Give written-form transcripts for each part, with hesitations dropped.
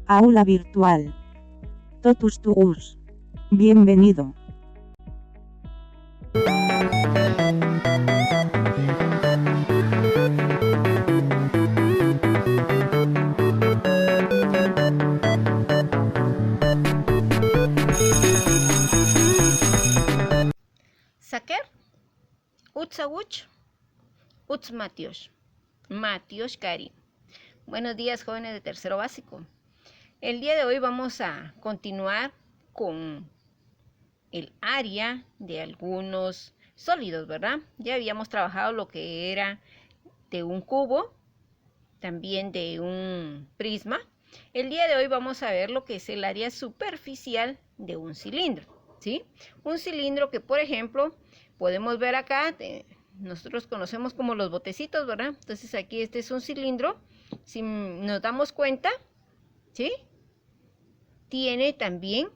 Aula virtual. Totus tuus. Bienvenido. Saker, Utsawuch, Utsmatios, Matios Cari. Buenos días, jóvenes de tercero básico. El día de hoy vamos a continuar con el área de algunos sólidos, ¿verdad? Ya habíamos trabajado lo que era de un cubo, también de un prisma. El día de hoy vamos a ver lo que es el área superficial de un cilindro, ¿sí? Un cilindro que, por ejemplo, podemos ver acá, nosotros conocemos como los botecitos, ¿verdad? Entonces aquí este es un cilindro. Si nos damos cuenta, ¿sí? Tiene también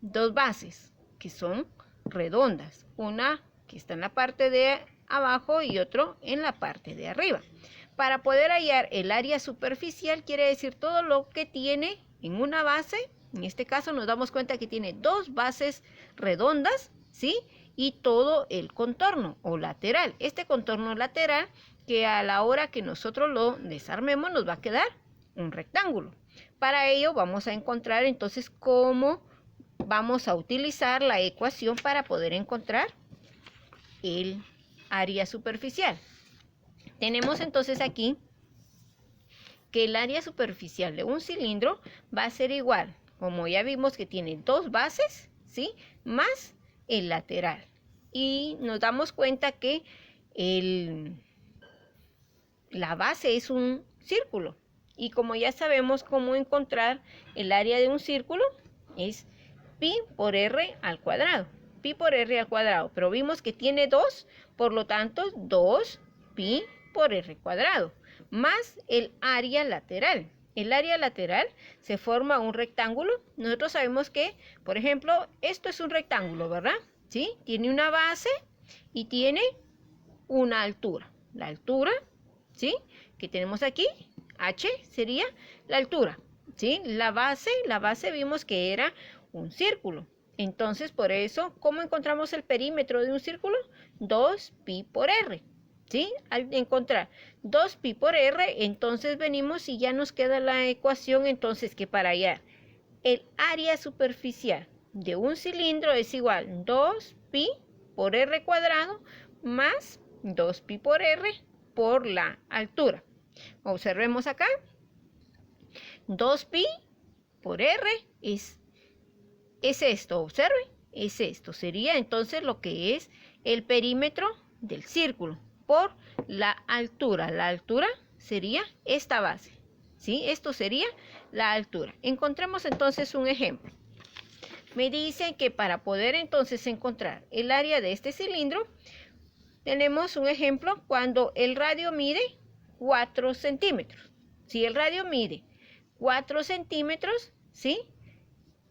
dos bases que son redondas. Una que está en la parte de abajo y otro en la parte de arriba. Para poder hallar el área superficial quiere decir todo lo que tiene en una base. En este caso nos damos cuenta que tiene dos bases redondas, ¿sí? Y todo el contorno o lateral. Este contorno lateral que a la hora que nosotros lo desarmemos nos va a quedar un rectángulo. Para ello vamos a encontrar entonces cómo vamos a utilizar la ecuación para poder encontrar el área superficial. Tenemos entonces aquí que el área superficial de un cilindro va a ser igual, como ya vimos que tiene dos bases, ¿sí? Más el lateral. Y nos damos cuenta que la base es un círculo. Y como ya sabemos cómo encontrar el área de un círculo, es pi por r al cuadrado. Pi por r al cuadrado. Pero vimos que tiene 2, por lo tanto 2 pi por r cuadrado. Más el área lateral. El área lateral se forma un rectángulo. Nosotros sabemos que, por ejemplo, esto es un rectángulo, ¿verdad? ¿Sí? Tiene una base y tiene una altura. La altura, ¿sí? Que tenemos aquí, h sería la altura, ¿sí? La base vimos que era un círculo. Entonces, por eso, ¿cómo encontramos el perímetro de un círculo? 2pi por r, ¿sí? Al encontrar 2pi por r, entonces venimos y ya nos queda la ecuación, entonces, que para hallar el área superficial de un cilindro es igual 2pi por r cuadrado más 2pi por r por la altura. Observemos acá. 2pi por r es esto, observe, es esto. Sería entonces lo que es el perímetro del círculo por la altura. La altura sería esta base, ¿sí? Esto sería la altura. Encontremos entonces un ejemplo. Me dicen que para poder entonces encontrar el área de este cilindro, tenemos un ejemplo cuando el radio mide 4 centímetros. Si el radio mide 4 centímetros, ¿sí?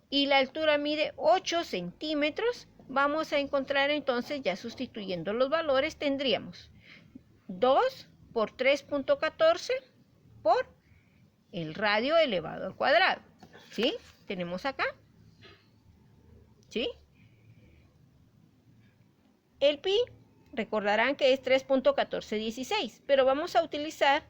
Y la altura mide 8 centímetros, vamos a encontrar entonces, ya sustituyendo los valores, tendríamos 2 por 3.14 por el radio elevado al cuadrado, ¿sí? Tenemos acá, ¿sí? El pi, recordarán que es 3.1416, pero vamos a utilizar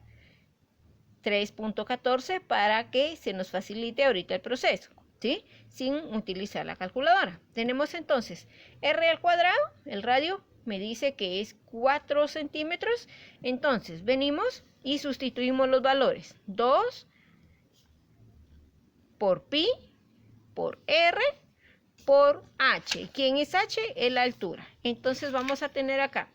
3.14 para que se nos facilite ahorita el proceso, ¿sí? Sin utilizar la calculadora. Tenemos entonces r al cuadrado, el radio me dice que es 4 centímetros, entonces venimos y sustituimos los valores. 2 por pi por r por h. ¿Quién es h? Es la altura. Entonces vamos a tener acá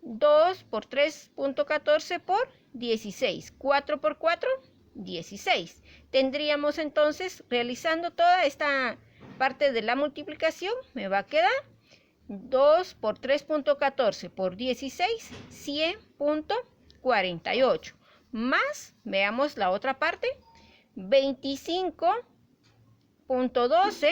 2 por 3.14 por 16. 4 por 4, 16. Tendríamos entonces, realizando toda esta parte de la multiplicación, me va a quedar 2 por 3.14 por 16, 100.48. Más, veamos la otra parte, 25.12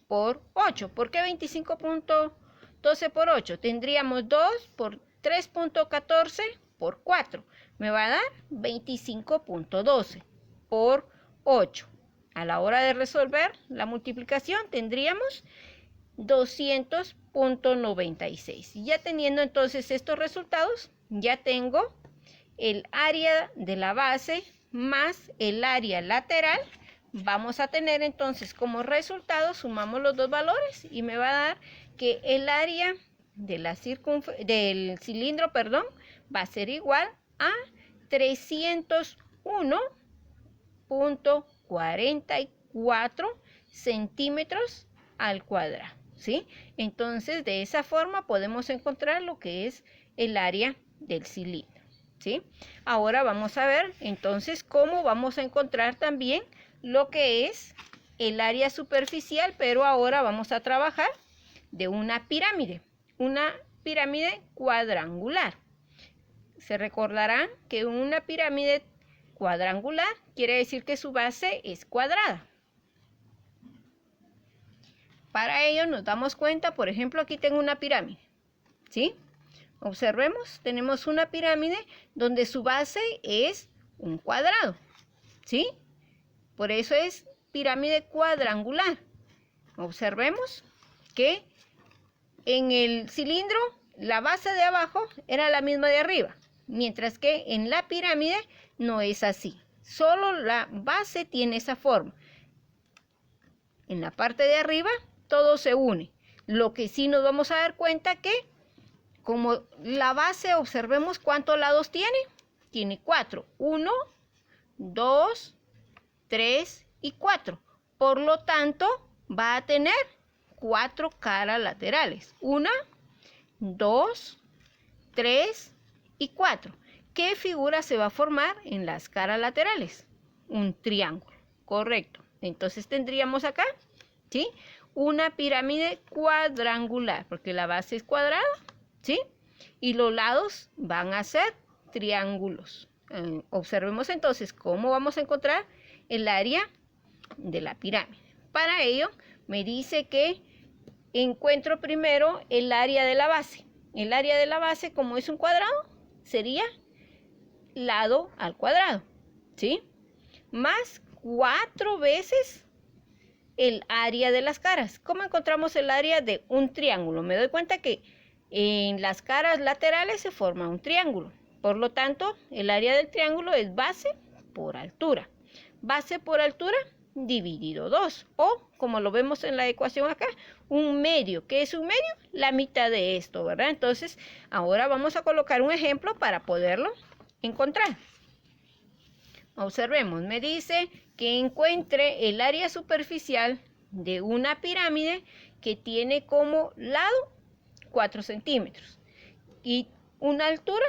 por 8. ¿Por qué 25.12 por 8? Tendríamos 2 por 3.14 por 4. Me va a dar 25.12 por 8. a la hora de resolver la multiplicación tendríamos 200.96. Ya teniendo entonces estos resultados, ya tengo el área de la base más el área lateral. Vamos a tener entonces como resultado, sumamos los dos valores y me va a dar que el área de del cilindro, va a ser igual a 301.44 centímetros al cuadrado, ¿sí? Entonces, de esa forma podemos encontrar lo que es el área del cilindro, ¿sí? Ahora vamos a ver entonces cómo vamos a encontrar también lo que es el área superficial, pero ahora vamos a trabajar de una pirámide cuadrangular. Se recordarán que una pirámide cuadrangular quiere decir que su base es cuadrada. Para ello nos damos cuenta, por ejemplo, aquí tengo una pirámide, ¿sí? Observemos, tenemos una pirámide donde su base es un cuadrado, ¿sí? Por eso es pirámide cuadrangular. Observemos que en el cilindro la base de abajo era la misma de arriba, mientras que en la pirámide no es así. Solo la base tiene esa forma. En la parte de arriba todo se une. Lo que sí nos vamos a dar cuenta que como la base, observemos cuántos lados tiene. Tiene 4. 1, 2, 3 y 4. Por lo tanto, va a tener 4 caras laterales. 1, 2, 3 y 4. ¿Qué figura se va a formar en las caras laterales? Un triángulo, correcto. Entonces tendríamos acá, ¿sí?, una pirámide cuadrangular, porque la base es cuadrada, ¿sí? Y los lados van a ser triángulos. Observemos entonces cómo vamos a encontrar el área de la pirámide. Para ello, me dice que encuentro primero el área de la base. El área de la base, como es un cuadrado, sería lado al cuadrado, ¿sí? Más 4 veces el área de las caras. ¿Cómo encontramos el área de un triángulo? Me doy cuenta que en las caras laterales se forma un triángulo. Por lo tanto, el área del triángulo es base por altura. Base por altura dividido 2. O, como lo vemos en la ecuación acá, un medio. ¿Qué es un medio? La mitad de esto, ¿verdad? Entonces, ahora vamos a colocar un ejemplo para poderlo encontrar. Observemos, me dice que encuentre el área superficial de una pirámide que tiene como lado 4 centímetros y una altura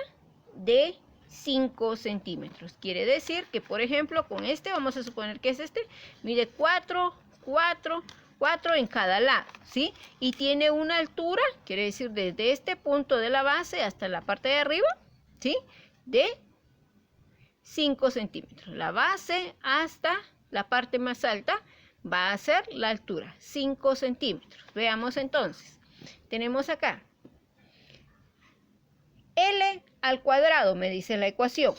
de 5 centímetros. Quiere decir que, por ejemplo, con este, vamos a suponer que es este, mide 4, 4, 4 en cada lado, ¿sí? Y tiene una altura, quiere decir desde este punto de la base hasta la parte de arriba, ¿sí?, de 5 centímetros. La base hasta la parte más alta va a ser la altura, 5 centímetros. Veamos entonces. Tenemos acá L al cuadrado, me dice la ecuación,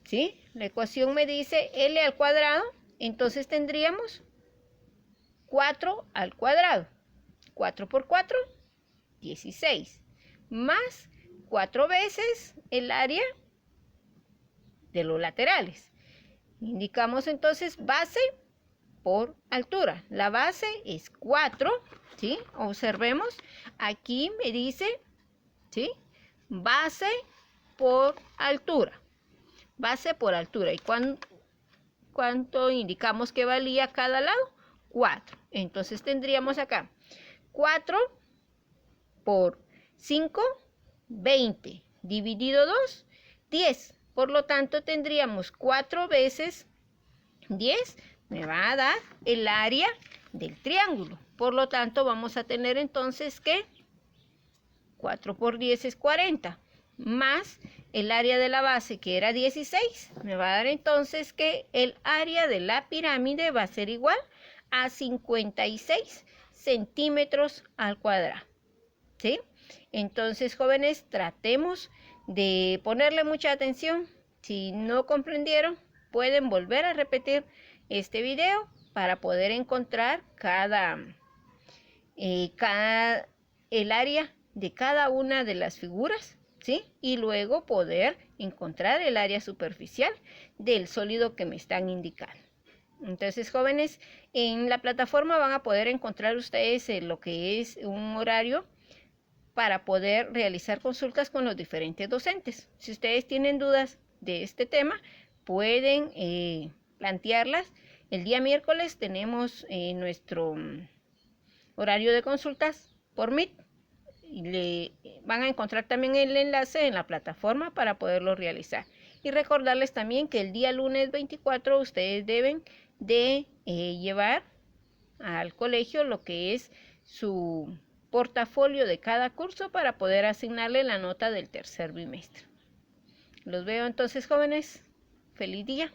¿sí? La ecuación me dice L al cuadrado, entonces tendríamos 4 al cuadrado. 4 por 4, 16. Más 4 veces el área de los laterales. Indicamos entonces base por altura. La base es 4, ¿sí? Observemos, aquí me dice, ¿sí?, base por altura. Base por altura. ¿Y cuánto indicamos que valía cada lado? 4. Entonces tendríamos acá 4 por 5, 20. Dividido 2, 10. Por lo tanto, tendríamos 4 veces 10, me va a dar el área del triángulo. Por lo tanto, vamos a tener entonces que 4 por 10 es 40, más el área de la base, que era 16, me va a dar entonces que el área de la pirámide va a ser igual a 56 centímetros al cuadrado, ¿sí? Entonces, jóvenes, tratemos de ponerle mucha atención. Si no comprendieron, pueden volver a repetir este video para poder encontrar el área de cada una de las figuras, ¿sí? Y luego poder encontrar el área superficial del sólido que me están indicando. Entonces, jóvenes, en la plataforma van a poder encontrar ustedes lo que es un horario para poder realizar consultas con los diferentes docentes. Si ustedes tienen dudas de este tema, pueden plantearlas. El día miércoles tenemos nuestro horario de consultas por Meet. Van a encontrar también el enlace en la plataforma para poderlo realizar. Y recordarles también que el día lunes 24 ustedes deben de llevar al colegio lo que es su portafolio de cada curso para poder asignarle la nota del tercer bimestre. Los veo entonces, jóvenes. Feliz día.